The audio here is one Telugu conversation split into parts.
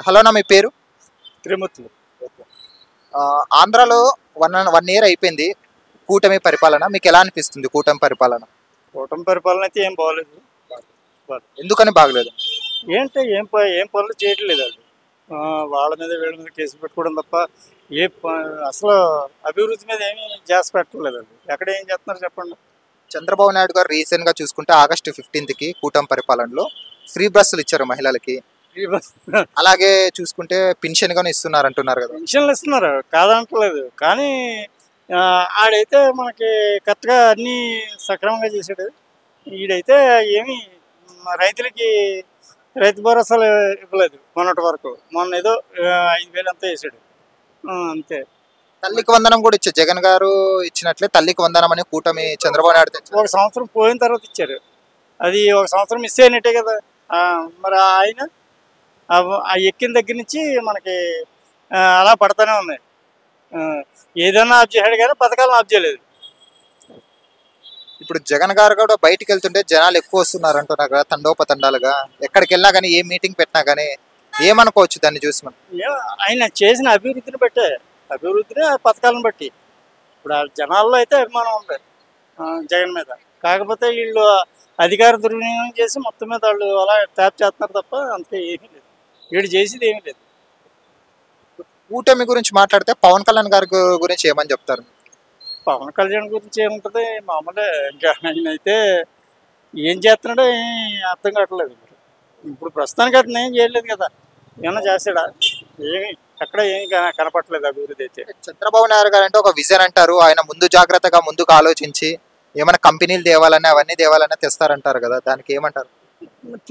హలో నా మీ పేరు? త్రిమూర్తులు. ఆంధ్రాలో 1 ఇయర్ అయిపోయింది కూటమి పరిపాలన. మీకు ఎలా అనిపిస్తుంది కూటమి పరిపాలన? కూటమి పరిపాలన అయితే ఏం బాగోలేదు. ఎందుకని బాగలేదు? ఏం పనులు చేయట్లేదు అది. వాళ్ళ మీద వీళ్ళ మీద కేసులు పెట్టుకోవడం తప్ప అసలు అభివృద్ధి మీద ఏమీ చేసి పెట్టలేదు అది. ఎక్కడ ఏం చేస్తున్నారు చెప్పండి. చంద్రబాబు నాయుడు గారు రీసెంట్గా చూసుకుంటే ఆగస్టు 15కి కూటమి పరిపాలనలో ఫ్రీ బస్సులు ఇచ్చారు మహిళలకి. అలాగే చూసుకుంటే పెన్షన్ గానీ ఇస్తున్నారు అంటున్నారు కదా. పెన్షన్లు ఇస్తున్నారు కాదంటలేదు, కానీ ఆడైతే మనకి కరెక్ట్గా అన్నీ సక్రమంగా చేశాడు. ఈడైతే ఏమి రైతులకి రైతు భరోసాలు ఇవ్వలేదు మొన్నటి వరకు. మొన్న ఏదో 5,000 అంతా వేసాడు అంతే. తల్లికి వందనం కూడా ఇచ్చారు జగన్ గారు ఇచ్చినట్లే. తల్లికి వందనం అని కూటమి చంద్రబాబు నాయుడు తెచ్చారు. 1 సంవత్సరం పోయిన తర్వాత ఇచ్చారు. అది 1 సంవత్సరం మిస్ అయినట్టే కదా. మరి ఆయన ఎక్కిన దగ్గర నుంచి మనకి అలా పడతానే ఉన్నాయి. ఏదైనా ఆఫ్ చేశాడు కానీ పథకాలను ఆఫ్ చేయలేదు. ఇప్పుడు జగన్ గారు కూడా బయటికి వెళ్తుంటే జనాలు ఎక్కువ వస్తున్నారు అంటున్నారు కదా, తండోపతండాలుగా. ఎక్కడికి వెళ్ళినా కానీ ఏ మీటింగ్ పెట్టినా కానీ ఏమనుకోవచ్చు దాన్ని చూసి మనం? ఆయన చేసిన అభివృద్ధిని బట్టే, అభివృద్ధిని పథకాలను బట్టి ఇప్పుడు ఆ జనాల్లో అయితే అభిమానం ఉంది జగన్ మీద. కాకపోతే వీళ్ళు అధికార దుర్వినియోగం చేసి మొత్తం మీద వాళ్ళు అలా ట్యాప్ చేస్తున్నారు తప్ప అంతే ఏమీ లేదు. వీడు చేసేది ఏమీ లేదు. కూటమి గురించి మాట్లాడితే పవన్ కళ్యాణ్ గారి గురించి ఏమని చెప్తారు? పవన్ కళ్యాణ్ గురించి ఏముంటుంది, మామూలే. ఇంకా ఆయన అయితే ఏం చేస్తున్నాడో అర్థం కావట్లేదు. ఇప్పుడు ప్రస్తుతానికి అతను ఏం చేయలేదు కదా. ఏమన్నా చేస్తాడా? ఏమి ఎక్కడ ఏమి కనపట్లేదు అభివృద్ధి అయితే. చంద్రబాబు నాయుడు గారు అంటే ఒక విజన్ అంటారు. ఆయన ముందు జాగ్రత్తగా ముందుకు ఆలోచించి ఏమైనా కంపెనీలు తేవాలన్నా అవన్నీ తేవాలన్నా తెస్తారంటారు కదా, దానికి ఏమంటారు?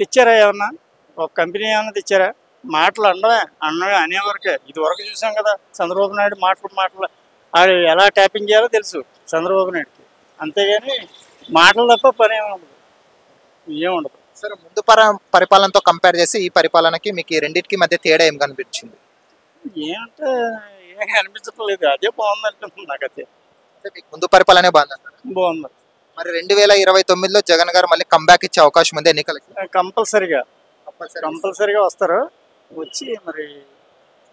తెచ్చారా ఏమన్నా? ఒక కంపెనీ ఏమన్నా తెచ్చారా? మాటలు అనడమే అనేవరకే. ఇది వరకు చూసాం కదా చంద్రబాబు నాయుడు మాటలు ఆడు ఎలా ట్యాపింగ్ చేయాలో తెలుసు చంద్రబాబు నాయుడుకి. అంతేగాని మాటలు తప్ప పని ఏముండదు. సరే, ముందు పరిపాలనతో కంపేర్ చేసి ఈ పరిపాలనకి మీకు ఈ రెండింటికి మధ్య తేడా ఏం కనిపించింది? ఏమంటే ఏం అనిపించట్లేదు. అదే బాగుంది అనిపిస్తుంది నాకైతే. మీకు ముందు పరిపాలనే బాగుంది. మరి 2029లో జగన్ గారు మళ్ళీ కంబ్యాక్ ఇచ్చే అవకాశం ఉంది ఎన్నికలకి? కంపల్సరిగా వస్తారు. వచ్చి మరి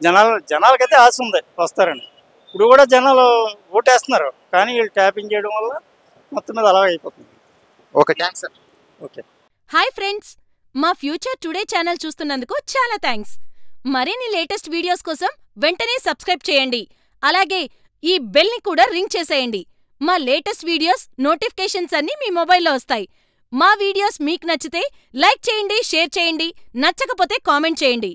జనాలకైతే ఆశ ఉంది వస్తారని. ఇప్పుడు కూడా జనాలు ఓటేస్తున్నారు, కానీ వీళ్ళు ట్యాపింగ్ చేయడం వల్ల మొత్తం మీద అలా అయిపోతుంది. Okay, thanks sir. Okay. Hi friends, మా ఫ్యూచర్ టుడే ఛానల్ చూస్తున్నందుకు చాలా థ్యాంక్స్. మరిన్ని లేటెస్ట్ వీడియోస్ కోసం వెంటనే సబ్స్క్రైబ్ చేయండి. అలాగే ఈ బెల్ని కూడా రింగ్ చేసేయండి. మా లేటెస్ట్ వీడియోస్ నోటిఫికేషన్స్ అన్నీ మీ మొబైల్లో వస్తాయి. మా వీడియోస్ మీకు నచ్చితే లైక్ చేయండి, షేర్ చేయండి. నచ్చకపోతే కామెంట్ చేయండి.